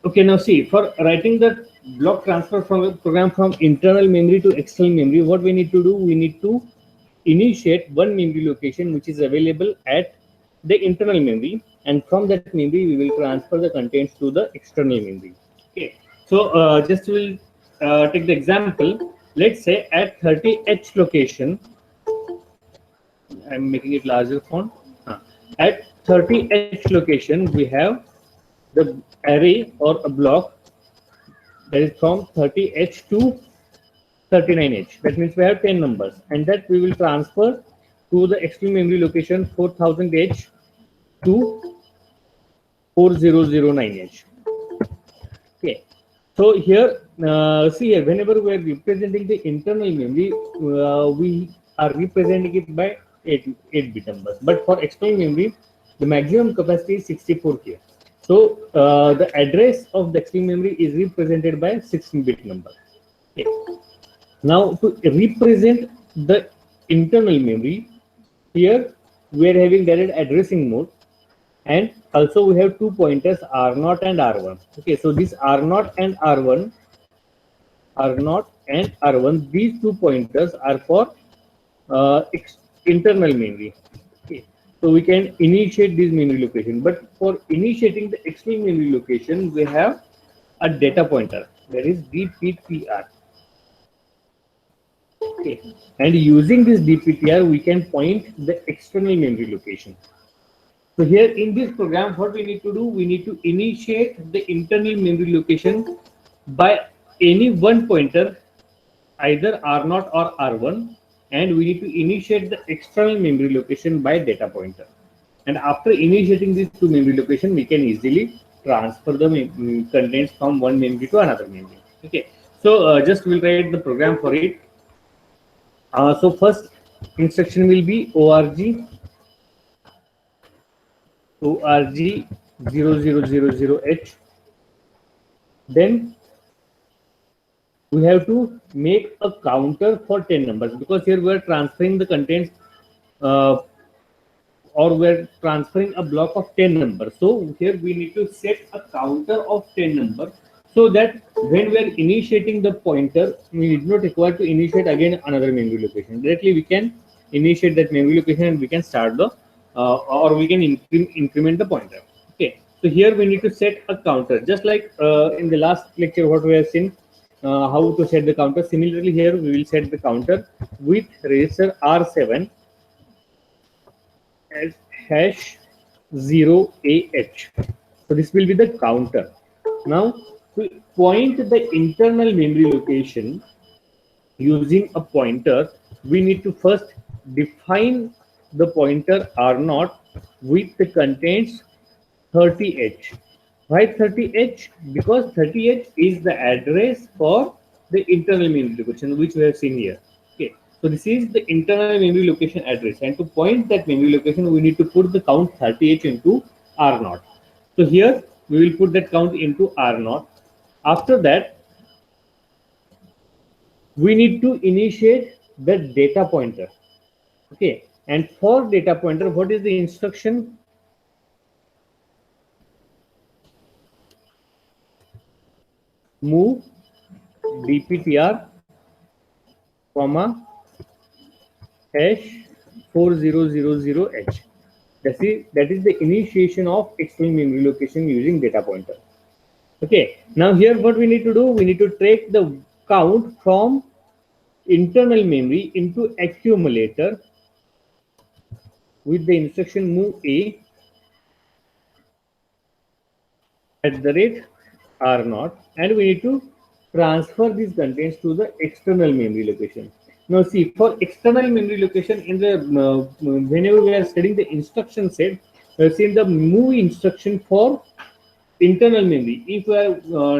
Okay, now see, for writing the block transfer from a program from internal memory to external memory, what we need to do, we need to initiate one memory location which is available at the internal memory, and from that memory we will transfer the contents to the external memory. Okay, so just will take the example. Let's say at 30H location, I'm making it larger font. At 30H location, we have the array or a block that is from 30H to 39H. That means we have 10 numbers, and that we will transfer to the external memory location 4000H to 4009H. Okay. So here, see here, whenever we are representing the internal memory, we are representing it by 8-bit numbers. But for external memory, the maximum capacity is 64K. So the address of the external memory is represented by 16-bit number. Okay. Now to represent the internal memory, here we are having direct addressing mode, and also we have two pointers R0 and R1. Okay, so this R0 and R1, these two pointers are for internal memory. Okay, so we can initiate this memory location, but for initiating the external memory location, we have a data pointer, that is DPTR. Okay, and using this DPTR, we can point the external memory location. So here in this program, what we need to do, we need to initiate the internal memory location by any one pointer, either R0 or R1, and we need to initiate the external memory location by data pointer. And after initiating these two memory location, we can easily transfer the contents from one memory to another memory. Okay, so just we'll write the program for it. So first instruction will be org 0000H. Then we have to make a counter for 10 numbers, because here we are transferring the contents or we're transferring a block of 10 numbers. So here we need to set a counter of 10 numbers, so that when we are initiating the pointer, we need not require to initiate again another memory location. Directly we can initiate that memory location and we can start the or we can increment the pointer. Okay, so here we need to set a counter, just like in the last lecture what we have seen how to set the counter. Similarly, here we will set the counter with register R7 as hash 0AH. So this will be the counter. Now to point the internal memory location using a pointer, we need to first define the pointer R0 with the contents 30H. Why 30H? Because 30H is the address for the internal memory location, which we have seen here. Okay, so this is the internal memory location address, and to point that memory location, we need to put the count 30H into R0. So here we will put that count into R0. After that, we need to initiate the data pointer. Okay, and for data pointer, what is the instruction? Move DPTR, comma hash 4000H. That is the initiation of external memory location using data pointer. Okay, now here what we need to do, we need to take the count from internal memory into accumulator with the instruction move A @R0, and we need to transfer these contents to the external memory location. Now see, for external memory location, in the whenever we are studying the instruction set, we have seen the move instruction for internal memory. If we are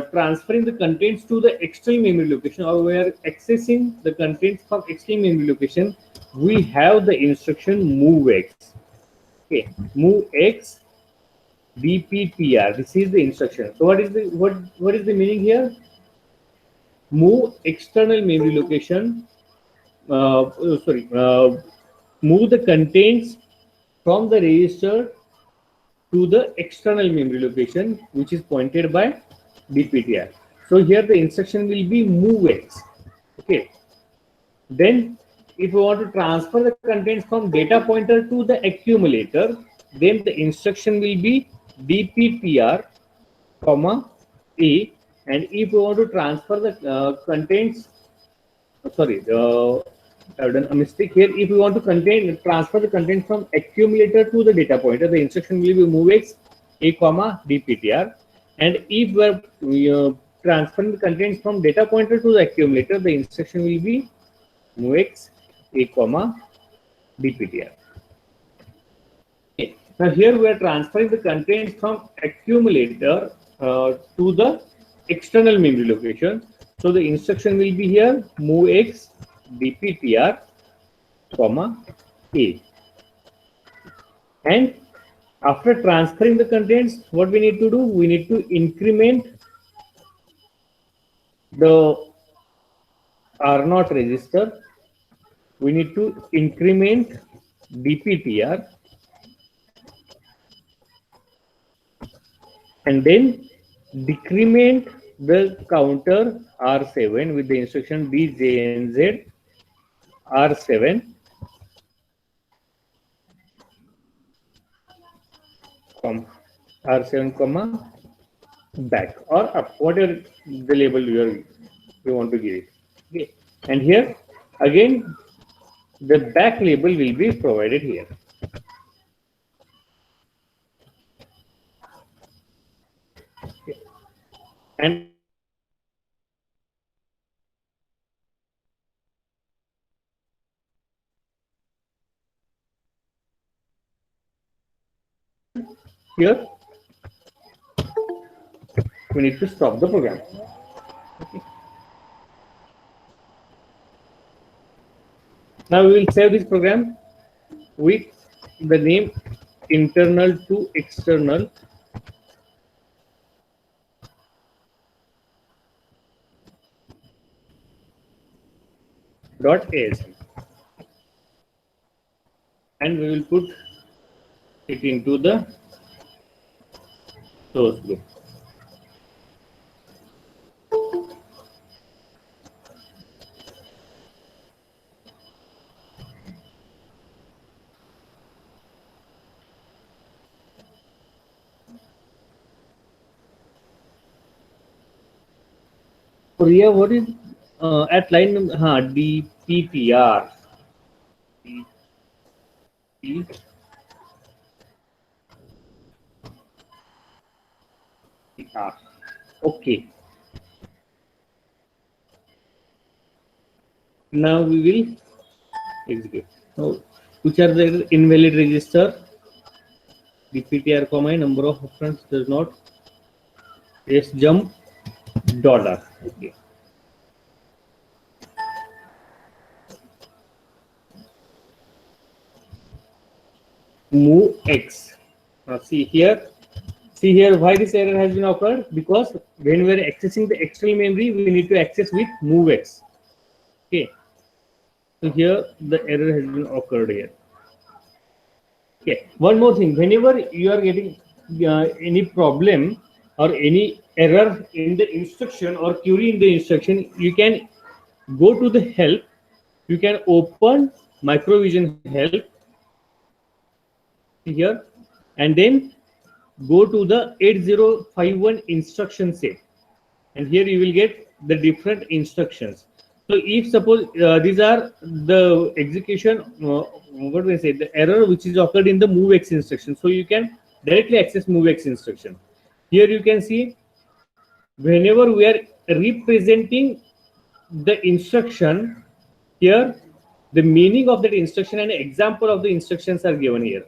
transferring the contents to the external memory location, or we are accessing the contents from external memory location, we have the instruction move X. Okay, move X DPTR. This is the instruction. So what is the meaning here? Move external memory location. Move the contents from the register to the external memory location, which is pointed by dptr. So here the instruction will be MOVX. Okay. Then if you want to transfer the contents from data pointer to the accumulator, then the instruction will be dptr, comma a. And if you want to transfer the contents, sorry, I've done a mistake here. If you want to transfer the content from accumulator to the data pointer, the instruction will be MOVX a, comma dptr. And if we are transferring the contents from data pointer to the accumulator, the instruction will be MOVX a, comma dptr. Okay. Now here we are transferring the contents from accumulator to the external memory location. So the instruction will be here MOVX dptr, comma a. And after transferring the contents, what we need to do? We need to increment the R0 register. We need to increment dptr, and then decrement the counter R7 with the instruction djnz R7, R7, comma back or up, whatever the label you want to give it. Okay. And here again the back label will be provided here. Okay. And here we need to stop the program. Okay. Now we will save this program with the name internal to external .asm, and we will put it into the source group. Priya, what is at line number dptr? Okay. Now we will execute. Now, which are the invalid register? dptr, comma number of operands does not. Yes, jump dollar. Okay. MOVX. Now see here why this error has been occurred, because when we are accessing the external memory, we need to access with MOVX. Okay. So here the error has been occurred here. Okay. One more thing, whenever you are getting any problem or any error in the instruction or query in the instruction, you can go to the help. You can open Microvision help here, and then go to the 8051 instruction set, and here you will get the different instructions. So if suppose these are the execution, what do I say, the error which is occurred in the MOVX instruction, so you can directly access MOVX instruction. Here you can see whenever we are representing the instruction, here the meaning of that instruction and example of the instructions are given here.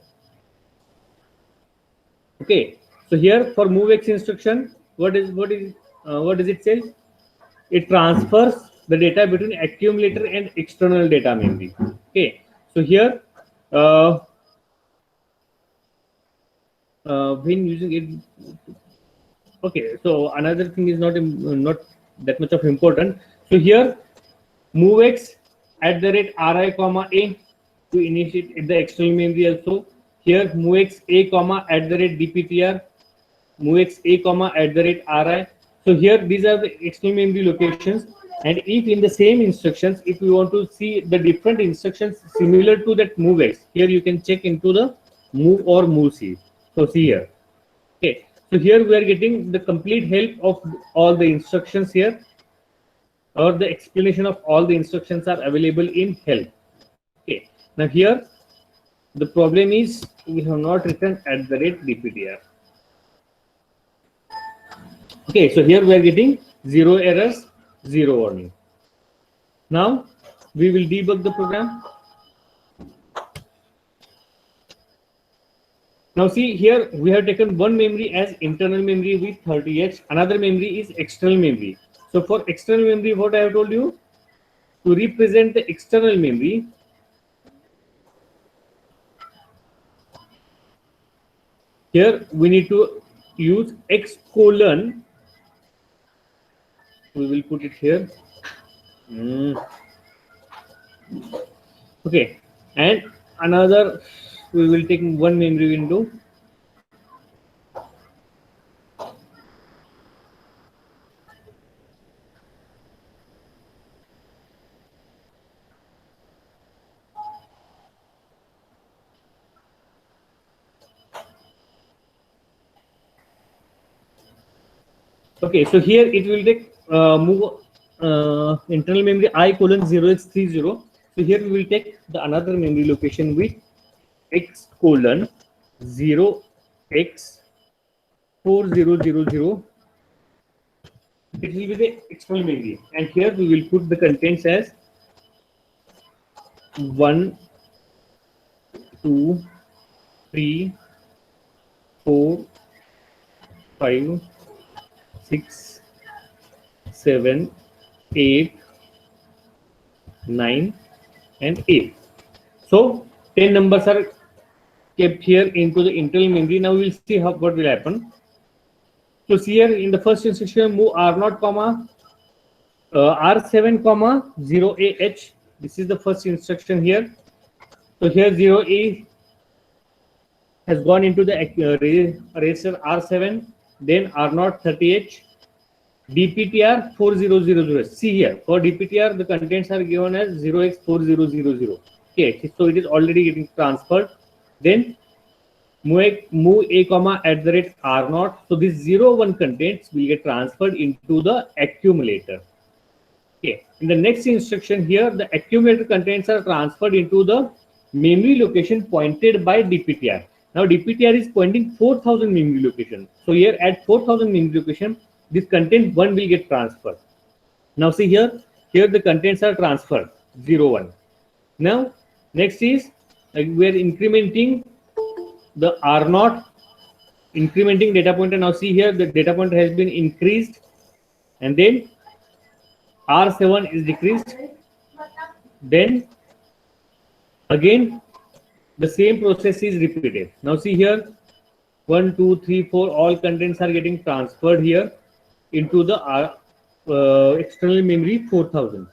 Okay, so here for MOVX instruction, what does it say? It transfers the data between accumulator and external data memory. Okay, so here when using it, okay, so another thing is not that much of important. So here MOVX @RI, A to initiate the external memory also. Here MOVX a, @dptr, MOVX a, @RI. So here these are the external memory locations, and if in the same instructions, if we want to see the different instructions similar to that MOVX, here you can check into the move or move C. So see here. Okay, so here we are getting the complete help of all the instructions here, or the explanation of all the instructions are available in help. Okay, now here the problem is we have not written at the rate DPTR. Okay, so here we are getting 0 errors, 0 warning. Now we will debug the program. Now see here we have taken one memory as internal memory with 30H, another memory is external memory. So for external memory, what I have told you, to represent the external memory, here we need to use X colon, we will put it here. Okay, and another, we will take one memory window. Okay, so here it will take move internal memory I colon 0x30. So here we will take the another memory location with X colon 0x4000. It will be the external memory, and here we will put the contents as 1, 2, 3, 4, 5, 6, 7, 8, 9, and 8. So 10 numbers are kept here into the internal memory. Now we will see how what will happen. So see here in the first instruction, move R0 comma R7 comma 0AH. This is the first instruction here. So here 0A has gone into the register R7, then R0 30H, DPTR 4000. See here, for DPTR the contents are given as 0x4000. Okay, so it is already getting transferred. Then move A comma at the rate R0. So this 01 contents will get transferred into the accumulator. Okay, in the next instruction here, the accumulator contents are transferred into the memory location pointed by DPTR. Now DPTR is pointing 4000 memory location. So here at 4000 memory location, this content 1 will get transferred. Now see here the contents are transferred 01. Now next is we are incrementing the R0, incrementing data pointer. Now see here the data pointer has been increased, and then R7 is decreased. Then again the same process is repeated. Now see here 1, 2, 3, 4, all contents are getting transferred here into the external memory 4000.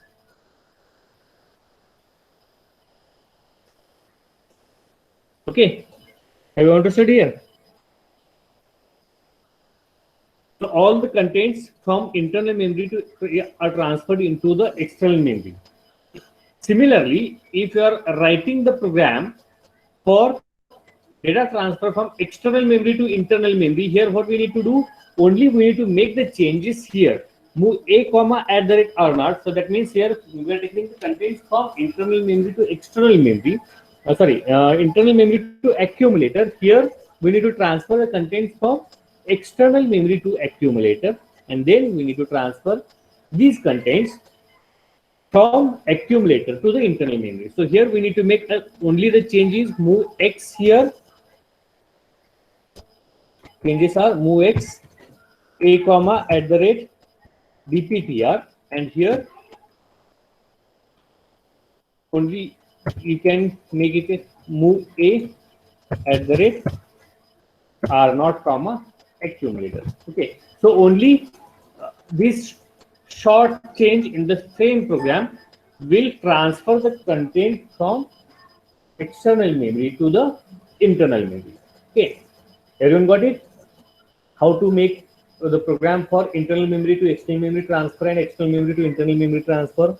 Okay, have you understood here? So all the contents from internal memory are transferred into the external memory. Similarly, if you are writing the program for data transfer from external memory to internal memory, here what we need to do, only we need to make the changes here. Move A comma at the rate R0. So that means here we are taking the contents from internal memory to external memory. Internal memory to accumulator. Here we need to transfer the contents from external memory to accumulator, and then we need to transfer these contents from accumulator to the internal memory. So here we need to make only the changes. Move X here. Changes are move X A comma at the rate DPTR, and here only you can make it a move A at the rate R0 comma accumulator. Okay, so only this short change in the same program will transfer the content from external memory to the internal memory. Okay, everyone got it? How to make the program for internal memory to external memory transfer and external memory to internal memory transfer?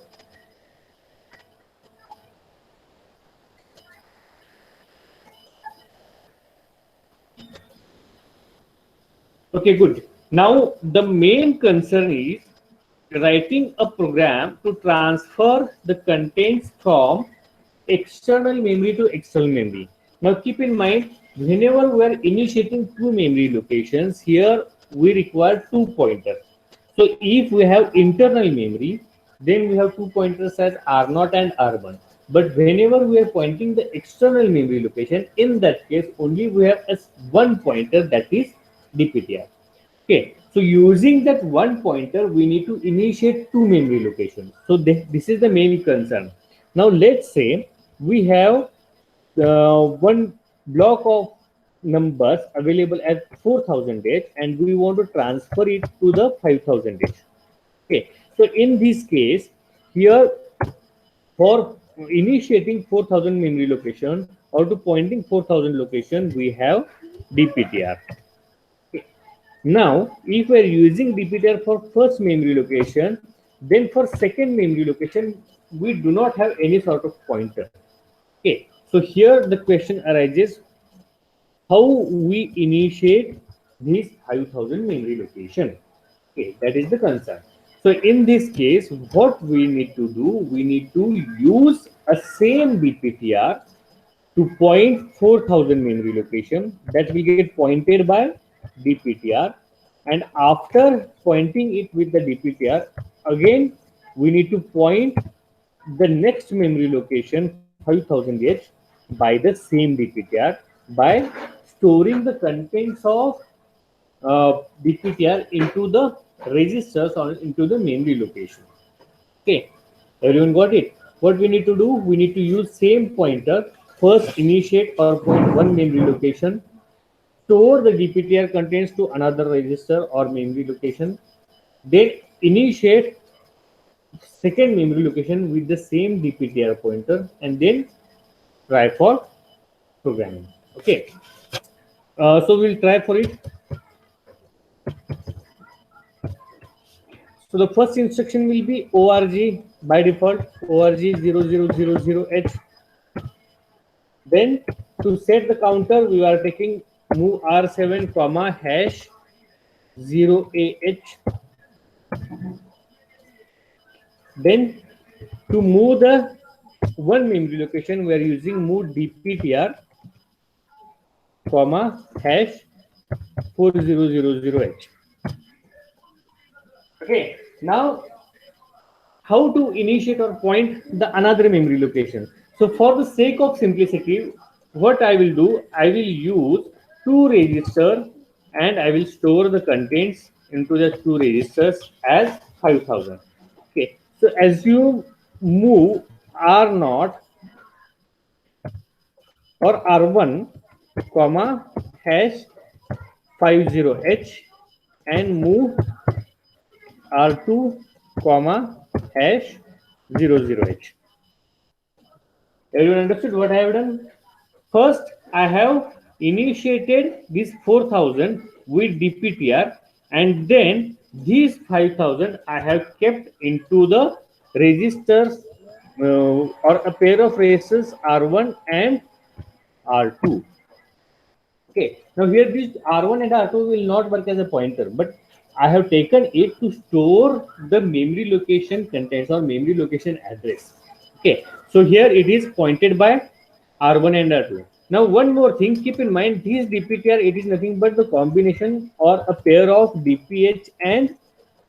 Okay, good. Now the main concern is writing a program to transfer the contents from external memory to external memory. Now keep in mind, whenever we are initiating two memory locations, here we require two pointers. So if we have internal memory, then we have two pointers as R0 and R1. But whenever we are pointing the external memory location, in that case only we have as one pointer, that is DPTR. Okay, so using that one pointer, we need to initiate two memory locations. So this is the main concern. Now let's say we have one block of numbers available at 4000H and we want to transfer it to the 5000H. Okay, so in this case, here for initiating 4000 memory location or to pointing 4000 location, we have DPTR. Now, if we are using DPTR for first memory location, then for second memory location, we do not have any sort of pointer. Okay, so here the question arises, how we initiate this 5000 memory location? Okay, that is the concern. So in this case, what we need to do, we need to use a same DPTR to point 4000 memory location that will get pointed by DPTR, and after pointing it with the DPTR, again we need to point the next memory location 5000H by the same DPTR by storing the contents of DPTR into the registers or into the memory location. Okay, everyone got it? What we need to do, we need to use same pointer, first initiate or point one memory location, store the DPTR contents to another register or memory location, then initiate second memory location with the same DPTR pointer, and then try for programming. Okay, so we'll try for it. So the first instruction will be ORG by default, ORG 0000H. Then to set the counter, we are taking move R7 comma hash 0AH. Then to move the one memory location, we are using move DPTR comma hash 4000H. Okay, now how to initiate or point the another memory location? So for the sake of simplicity, what I will do, I will use two registers and I will store the contents into the two registers as 5000. Okay, so as you move R0 or R1 comma hash 50H and move R2 comma hash 00H. Everyone understood what I have done? First, I have initiated this 4000 with DPTR, and then these 5000 I have kept into the registers or a pair of registers R1 and R2. Okay, now here this R1 and R2 will not work as a pointer, but I have taken it to store the memory location contents or memory location address. Okay, so here it is pointed by R1 and R2. Now one more thing, keep in mind this DPTR, it is nothing but the combination or a pair of DPH and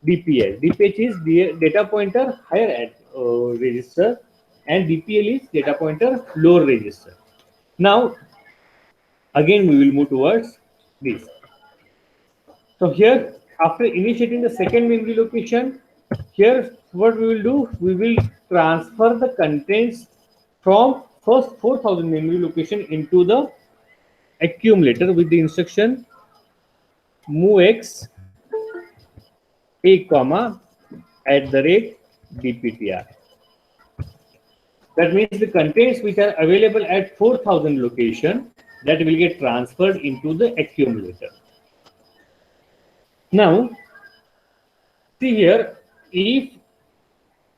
DPL. DPH is data pointer higher register and DPL is data pointer lower register. Now again we will move towards this. So here after initiating the second memory location, here what we will do, we will transfer the contents from first 4000 memory location into the accumulator with the instruction movex a comma @ DPTR. That means the contents which are available at 4000 location that will get transferred into the accumulator. Now, see here, if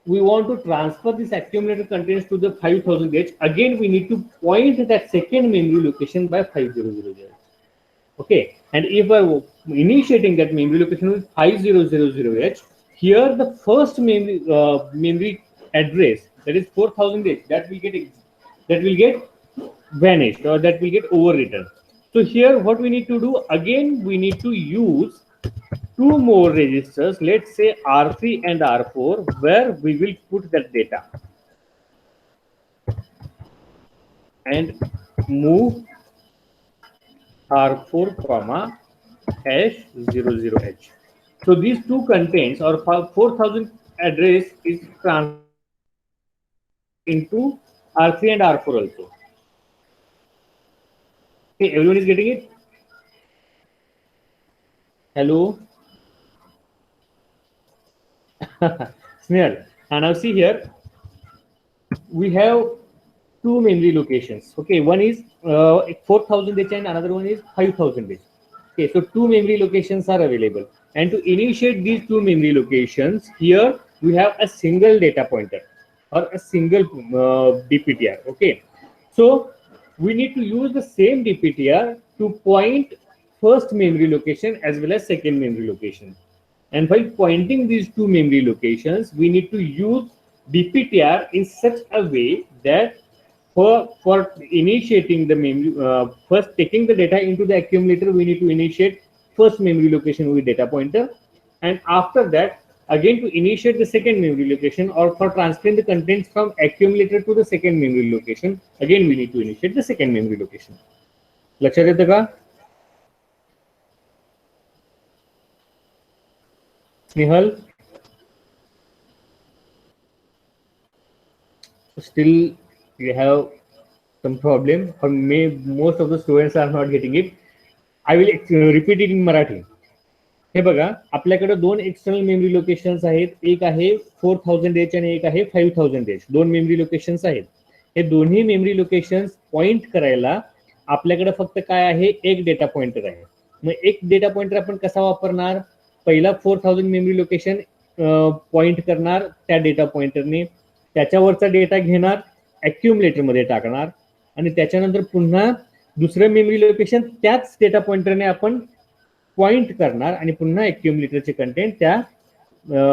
we want to transfer this accumulator contents to the 5000H, again we need to point that second memory location by 5000H. Okay, and if I initiating that memory location with 5000H, here the first memory address, that is 4000H, that will get vanished, or that will get overwritten. So here what we need to do, again we need to use two more registers, let's say R3 and R4, where we will put that data and move R4 comma hash 00H. So these two contents, or 4000 address, is transferred into R3 and R4 also. Okay, everyone is getting it? Hello? Snehal. And now see here, we have two memory locations. Okay, one is 4000H and another one is 5000H. Okay, so two memory locations are available. And to initiate these two memory locations, here we have a single data pointer or a single DPTR. Okay, so we need to use the same DPTR to point first memory location as well as second memory location. And while pointing these two memory locations, we need to use DPTR in such a way that for initiating the memory, first taking the data into the accumulator, we need to initiate first memory location with data pointer. And after that, again to initiate the second memory location, or for transferring the contents from accumulator to the second memory location, again we need to initiate the second memory location. लक्षात येतं का? Snehal? Still you have some problem, or most of the students are not getting it. I will repeat it in Marathi. हे बघा, आपल्याकडे दोन external memory locations आहेत, एक आहे 4000H आणि एक आहे 5000H. दोन मेमरी लोकेशन्स आहेत. हे दोन्ही मेमरी लोकेशन्स पॉइंट करायला आपल्याकडे फक्त काय आहे, एक डेटा पॉइंटर आहे. मग एक डेटा पॉइंटर आपण कसा वापरणार, पहिला 4000 मेमरी लोकेशन पॉइंट करणार त्या डेटा पॉइंटरने, त्याच्यावरचा डेटा घेणार, अक्युमुलेटर मध्ये टाकणार, आणि त्याच्यानंतर पुन्हा दुसरं मेमरी लोकेशन त्याच डेटा पॉइंटरने आपण पॉइंट करणार आणि पुन्हा अक्युमुलेटरचे कंटेंट त्या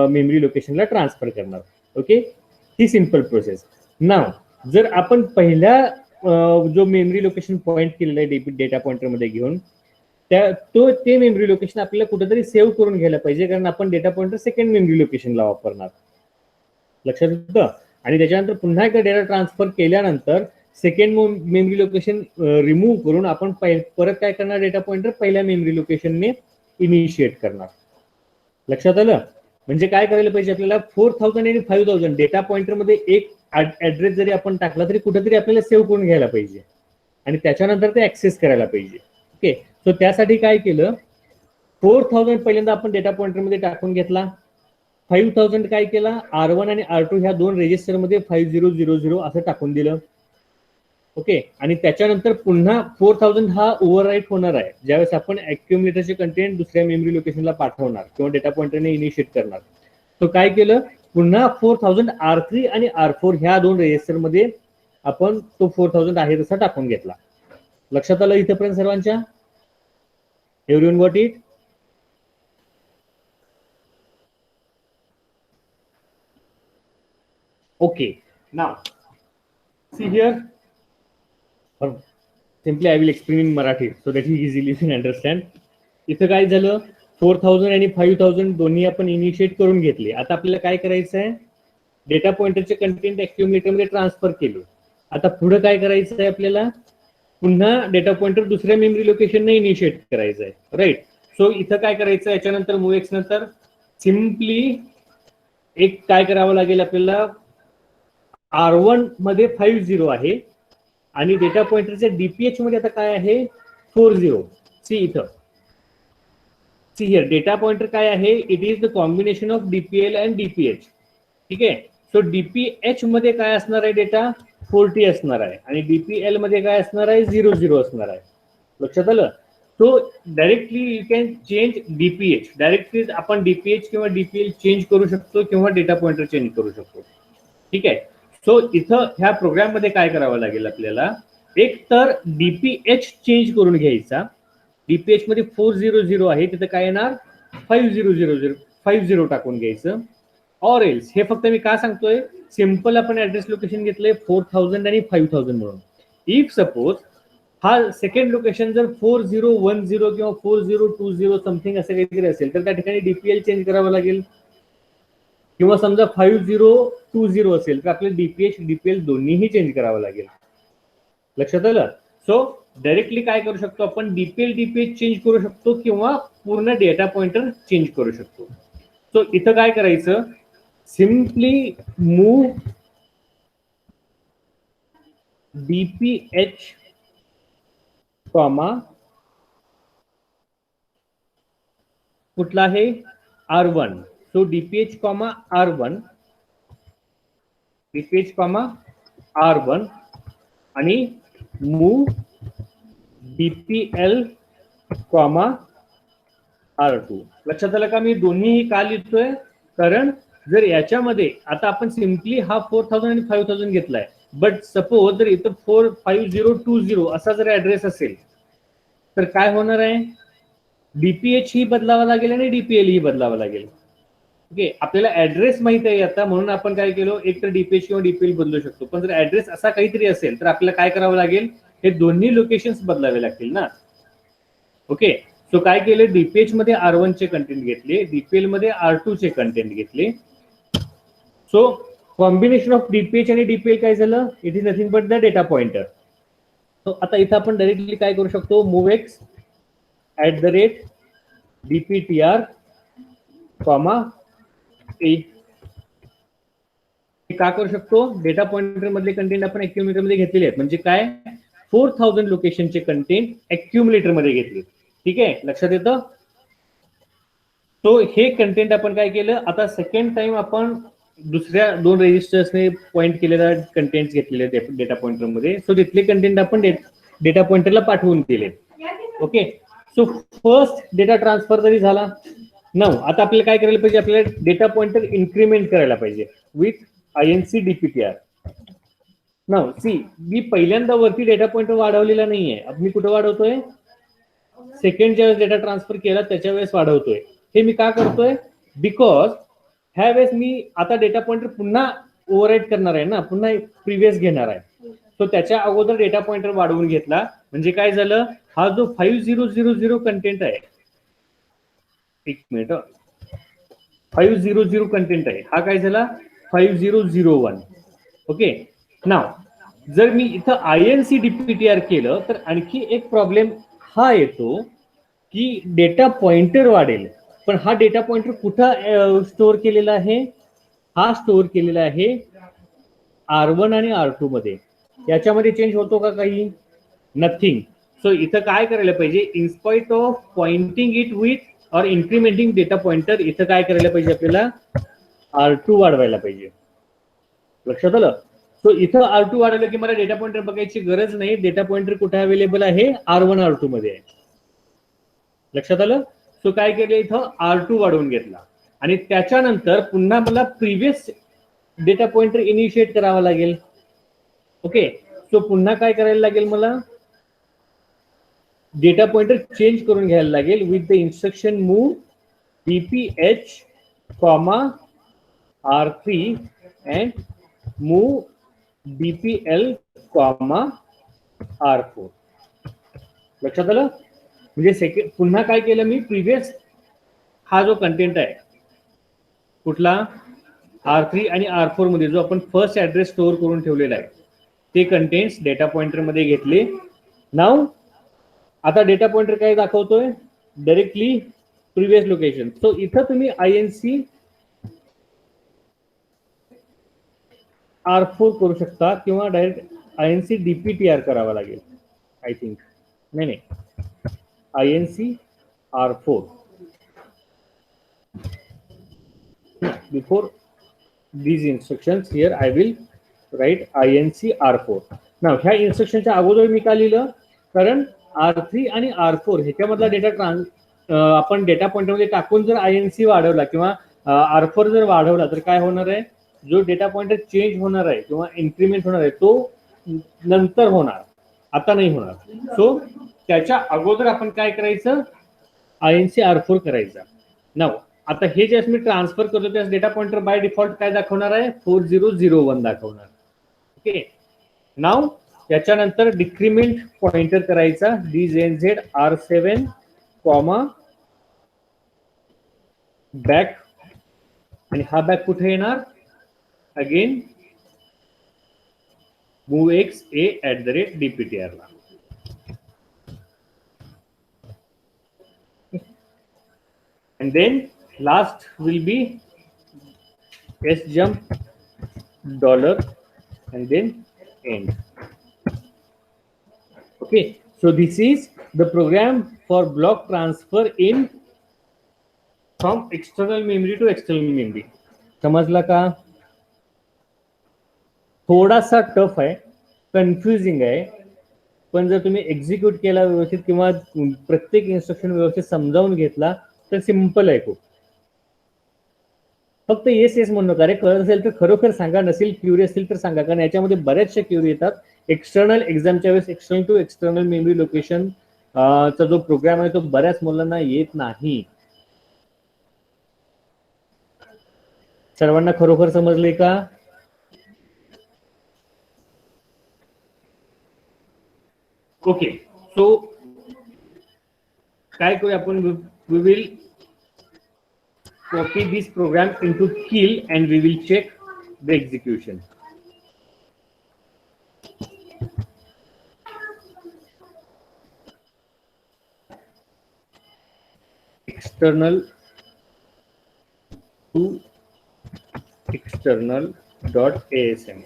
मेमरी लोकेशनला ट्रान्सफर करणार. ओके, ही सिंपल प्रोसेस. नाव जर आपण पहिल्या जो मेमरी लोकेशन पॉइंट केलेला आहे डेटा पॉइंटर मध्ये घेऊन, ते मेमरी लोकेशन आपल्याला कुठेतरी सेव्ह करून घ्यायला पाहिजे, कारण आपण डेटा पॉइंटर सेकंड मेमरी लोकेशनला वापरणार. लक्षात येतं? आणि त्याच्यानंतर पुन्हा एकदा डेटा ट्रान्सफर केल्यानंतर सेकंड मेमरी लोकेशन रिमूव्ह करून आपण परत काय करणार, डेटा पॉइंटर पहिल्या मेमरी लोकेशनने इनिशिएट करणार. लक्षात आलं? म्हणजे काय करायला पाहिजे आपल्याला, 4000 आणि 5000 डेटा पॉइंटर मध्ये एक ऍड्रेस जरी आपण टाकला तरी कुठेतरी आपल्याला सेव्ह करून घ्यायला पाहिजे आणि त्याच्यानंतर ते ऍक्सेस करायला पाहिजे. ओके, सो त्यासाठी काय केलं, 4000 पहिल्यांदा आपण डेटा पॉइंटर मध्ये टाकून घेतला, 5000 काय केला, R1 आणि R2 ह्या दोन रेजिस्टर मध्ये 5000 असं टाकून दिलं. ओके, आणि त्याच्यानंतर पुन्हा 4000 हा ओव्हरराईट होणार आहे ज्यावेळेस आपण अक्युमुलेटरचे कंटेंट दुसऱ्या मेमरी लोकेशनला पाठवणार किंवा डेटा पॉइंटरने इनिशिएट करणार. तो काय केलं, पुन्हा 4000 R3 आणि R4 ह्या दोन रेजिस्टर मध्ये आपण तो 4000 आहे तसा टाकून घेतला. लक्षात आलं इथपर्यंत सर्वांच्या? Everyone got it? Okay, now see here, simply I will explain in Marathi so that you easily can understand. इथं काय झालं, 4000 आणि 5000 दोन्ही आपण इनिशिएट करून घेतले. आता आपल्याला काय करायचं आहे, डेटा पॉइंटरचे कंटेंट अक्युमुलेटर मध्ये ट्रान्सफर केले. आता पुढे काय करायचं आहे आपल्याला, पुन्हा डेटा पॉइंटर दुसऱ्या मेमरी लोकेशनने इनिशिएट करायचं आहे. राईट, सो इथं काय करायचं, याच्यानंतर मूव्ह नंतर सिम्पली एक काय करावं लागेल आपल्याला, R1 मध्ये 50 आहे आणि डेटा पॉइंटरच्या डीपीएच मध्ये आता काय आहे, 40. सी इथं, सी हियर, डेटा पॉइंटर काय आहे, it is the combination of DPL and DPH. ठीक आहे, सो डीपीएच मध्ये काय असणार आहे, डेटा 40 असणार आहे आणि डीपीएल मध्ये काय असणार आहे, 00 असणार आहे. लक्षात आलं? सो directly you can change DPH. Directly आपण डीपीएच किंवा डीपीएल चेंज करू शकतो किंवा डेटा पॉइंटर चेंज करू शकतो. ठीक आहे. सो इथं ह्या प्रोग्राम मध्ये काय करावं लागेल आपल्याला, एक तर डीपीएच चेंज करून घ्यायचा. डीपीएच मध्ये 400 आहे, तिथं काय येणार 5000 टाकून घ्यायचं. ऑर एल्स, हे फक्त मी का सांगतोय, सिंपल आपण ऍड्रेस लोकेशन घेतलंय 4000 आणि 5000 म्हणून. इफ सपोज हा सेकंड लोकेशन जर 4010 किंवा 4020 समथिंग असं काहीतरी असेल तर त्या ठिकाणी डीपीएल चेंज करावं लागेल. किंवा समजा 5020 असेल तर आपल्याला डीपीएच डीपीएल दोन्हीही चेंज करावं लागेल. लक्षात आलं. सो डायरेक्टली काय करू शकतो आपण, डीपीएल डीपीएच चेंज करू शकतो किंवा पूर्ण डेटा पॉइंटर चेंज करू शकतो. सो इथं काय करायचं, सिम्पली मूव डीपीएच कॉमा कुठला आहे R1. So DPH comma R1, DPH comma R1 आणि मूव डीपीएल कॉमा R2. लक्षात आलं का मी दोन्हीही का लिहितोय, कारण जर याच्यामध्ये आता आपण सिम्पली हा 4000 आणि 5000 घेतलाय, बट सपोज जर इथं 45020 असा जर ऍड्रेस असेल तर काय होणार आहे, डीपीएच ही बदलावा लागेल आणि डीपीएल ही बदलावा लागेल. ओके, आपल्याला ऍड्रेस माहित आहे आता, म्हणून आपण काय केलं, एक तर डीपीएच किंवा डीपीएल बदलू शकतो. पण जर ऍड्रेस असा काहीतरी असेल तर आपल्याला काय करावं लागेल, हे दोन्ही लोकेशन्स बदलावे लागतील ना. ओके, सो काय केले, डीपीएच मध्ये R1 चे कंटेंट घेतले, डीपीएल मध्ये R2 चे कंटेंट घेतले. सो कॉम्बिनेशन ऑफ डीपीएच आणि डीपीएल काय झालं, it is nothing but the data pointer. So आता इथं आपण डायरेक्टली काय करू शकतो, मूव्ह @dptr कॉमा ए. का करू शकतो, डेटा पॉइंटर मधले कंटेंट आपण ऍक्युम्युलेटर मध्ये घेतलेले आहेत, म्हणजे काय 4000 लोकेशनचे कंटेंट ऍक्युम्युलेटर मध्ये घेतले. ठीक आहे, लक्षात येतं. तो हे कंटेंट आपण काय केलं, आता सेकंड टाइम आपण दुसऱ्या 2 रेजिस्टर्सने पॉइंट केलेला कंटेंट घेतलेले डेटा पॉइंटर मध्ये. सो तिथले कंटेंट आपण डेटा पॉइंटरला पाठवून दिले. Okay, so first data transfer जरी झाला. नाव आता आपल्याला काय करायला पाहिजे, आपल्याला डेटा पॉइंटर इन्क्रीमेंट करायला पाहिजे विथ INC DPTR. नाव सी, मी पहिल्यांदा वरती डेटा पॉइंटर वाढवलेला नाहीये. मी कुठं वाढवतोय, सेकंड ज्या वेळेस डेटा ट्रान्सफर केला त्याच्या वेळेस वाढवतोय. हे मी का करतोय, बिकॉज ह्या वेळेस मी आता डेटा पॉइंटर पुन्हा ओव्हरराईट करणार आहे ना, पुन्हा प्रिव्हियस घेणार आहे. सो त्याच्या अगोदर डेटा पॉइंटर वाढवून घेतला, म्हणजे काय झालं, हा जो 5000 कंटेंट आहे, एक मिनिट, 500 कंटेंट आहे, हा काय झाला 5001. ओके, नाव जर मी इथं INC DPTR केलं तर आणखी एक प्रॉब्लेम हा येतो की डेटा पॉइंटर वाढेल, पण हा डेटा पॉइंटर कुठं स्टोअर केलेला आहे, हा स्टोअर केलेला आहे R1 आणि R2 मध्ये. याच्यामध्ये चेंज होतो का काही, नथिंग. सो इथं काय करायला पाहिजे, in spite of Poynting it with और इन्क्रीमेंटिंग डेटा पॉइंटर, इथं काय करायला पाहिजे, आपल्याला R2 वाढवायला पाहिजे. लक्षात आलं. सो इथं R2 वाढवलं की मला डेटा पॉइंटर बघायची गरज नाही, डेटा पॉइंटर कुठे अवेलेबल आहे, R1 R2 मध्ये आहे. लक्षात आलं. सो काय केलं, इथं R2 वाढवून घेतला आणि त्याच्यानंतर पुन्हा मला प्रिव्हियस डेटा पॉइंटर इनिशिएट करावा लागेल. ओके, सो पुन्हा काय करायला लागेल, मला डेटा पॉइंटर चेंज करून घ्यायला लागेल with the instruction move DPH comma R3 and move DPL comma R4. लक्षात आलं. म्हणजे सेकंड पुन्हा काय केलं मी, प्रिव्हियस हा जो कंटेंट आहे कुठला R3 आणि R4 मध्ये जो आपण फर्स्ट ऍड्रेस स्टोअर करून ठेवलेला आहे ते कंटेंट्स डेटा पॉइंटर मध्ये घेतले. नाव आता डेटा पॉइंटर काय दाखवतोय, डायरेक्टली प्रिव्हियस लोकेशन. सो इथं तुम्ही INC R4 करू शकता किंवा डायरेक्ट INC DPTR करावा लागेल. आय थिंक नाही, INC R4 before these instructions here I will write INC R4. नाव ह्या इन्स्ट्रक्शनच्या अगोदर मी का लिहिलं, कारण R3 आणि R4 ह्याच्यामधला डेटा आपण डेटा पॉइंटरमध्ये टाकून जर INC वाढवला किंवा R4 जर वाढवला तर काय होणार आहे, जो डेटा पॉइंटर चेंज होणार आहे किंवा इन्क्रीमेंट होणार आहे तो नंतर होणार, आता नाही होणार. सो त्याच्या अगोदर आपण काय करायचं, INC R4 करायचा. नाव आता हे जे मी ट्रान्सफर करतो त्यास डेटा पॉइंटर बाय डिफॉल्ट काय दाखवणार आहे, 4001 दाखवणार. ओके, नाव याच्यानंतर डिक्रीमेंट पॉइंटर करायचा DZZ R7 कॉमा बॅक, आणि हा बॅक कुठे येणार, अगेन MOVX A@DPTR ला. And then last will be sjump dollar and then end. Okay, so this is the program for block transfer in from external memory to external memory. समजला का? थोडासा tough आहे, confusing आहे, पण जर तुम्ही execute केला व्यवस्थित किंवा प्रत्येक इन्स्ट्रक्शन व्यवस्थित समजावून घेतला तर सिंपल आहे खूप. फक्त येस येस म्हणू नका रे, कळत असेल तर खरोखर सांगा, नसेल क्युरी असेल तर सांगा, कारण याच्यामध्ये बऱ्याचशा क्युरी येतात. एक्सटर्नल एक्झामच्या वेळेस external to external memory location चा जो प्रोग्राम आहे तो बऱ्याच मुलांना येत नाही. सर्वांना खरोखर समजले का? ओके, सो काय करूया आपण, we will copy this program into kill and we will check the execution. External to external dot ASM.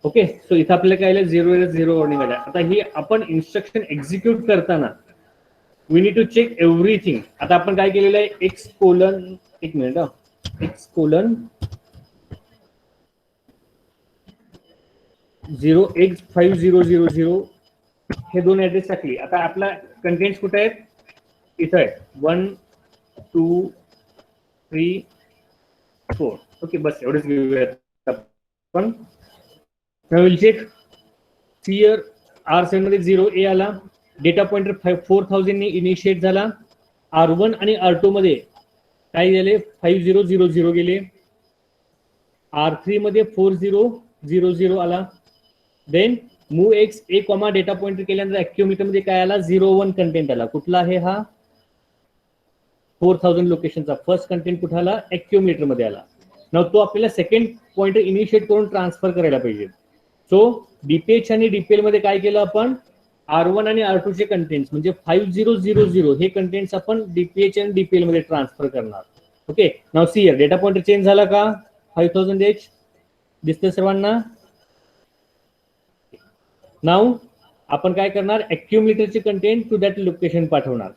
Okay, so इथं आपल्याला काय आलं, 0 वॉर्निंग आलं. आता ही आपण इन्स्ट्रक्शन एक्झिक्यूट करताना we need to check everything. आता आपण काय केलेलं आहे, एक्स कोलन, एक मिनिट, एक्स कोलन 0x5000 हे दोन ऍड्रेस टाकली. आता आपला कंटेंट्स कुठे आहेत, इथं आहे 1 2 3 4. ओके, बस एवढंच घेऊयात आपण. विल चेक हियर R7 मध्ये 0A आला, डेटा पॉइंटर 4000 ने इनिशिएट झाला. R1 आणि R2 मध्ये काय झाले, 5000 गेले. R3 मध्ये 4000 आला. Then MOVX A comma data pointer केल्यानंतर अक्युमुलेटर मध्ये काय आला, 01 कंटेंट आला. कुठला आहे हा, 4000 लोकेशनचा फर्स्ट कंटेंट कुठे आला, अक्युमुलेटर मध्ये आला. नाव तो आपल्याला सेकंड पॉइंटर इनिशिएट करून ट्रान्सफर करायला पाहिजे. सो DPH आणि DPL मध्ये काय केलं आपण, R1 आणि R2 चे कंटेंट्स म्हणजे 5000 हे कंटेंट्स आपण DPH आणि DPL मध्ये ट्रान्सफर करणार. Okay, now see here data pointer change झाला का, 5000H दिसतंय सर्वांना. नाव आपण काय करणार, अक्युमुलेटरचे कंटेंट टू दॅट लोकेशन पाठवणार.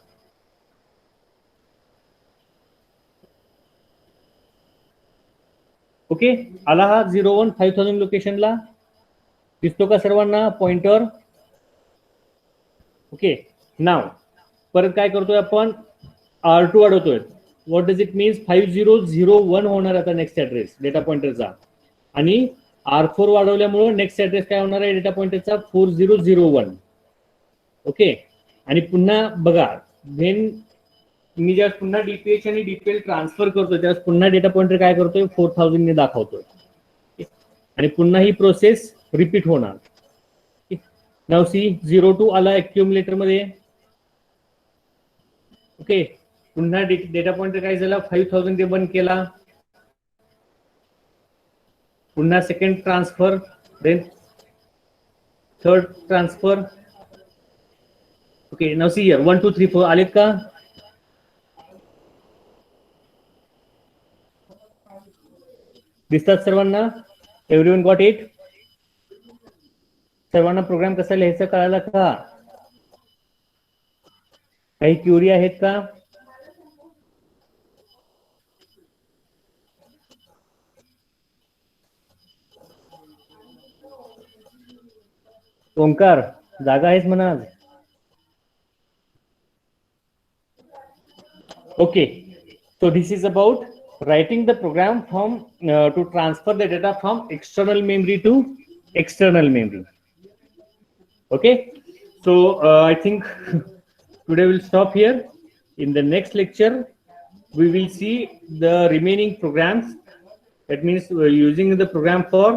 ओके, आला हा 01 5000 लोकेशनला, दिसतो का सर्वांना पॉइंटर. ओके, नाव परत काय करतोय आपण, R2 वाढवतोय. व्हॉट डज इट मीन्स, 5001 होणार आता नेक्स्ट ऍड्रेस डेटा पॉइंटरचा, आणि R4 वाढवल्यामुळे नेक्स्ट ऍड्रेस काय होणार आहे डेटा पॉइंटरचा, 4001. ओके, आणि पुन्हा बघा, देन मी जेव्हा पुन्हा DPH आणि DPL ट्रान्सफर करतोय तेव्हा पुन्हा डेटा पॉइंटर काय करतोय, 4000 ने दाखवतोय, आणि पुन्हा ही प्रोसेस रिपीट होणार. नाव सी 02 आला अक्युमुलेटर मध्ये. ओके, पुन्हा डेटा पॉइंटर काय झाला, 5000 ते बंद केला. पुन्हा second transfer, then third transfer. Okay, now see here 1 2 3 4 आलेत का. दिसतात सर्वांना? Everyone got it? सर्वांना प्रोग्राम कसा लिहायचा कळाला का? काही क्युरी आहेत का? ओंकार जागा आहेस म्हणा आज? Okay, so this is about writing the program from to transfer the data from external memory to external memory. Okay, so I think today we'll stop here. In the next lecture, we will see the remaining programs. That means we're using the program for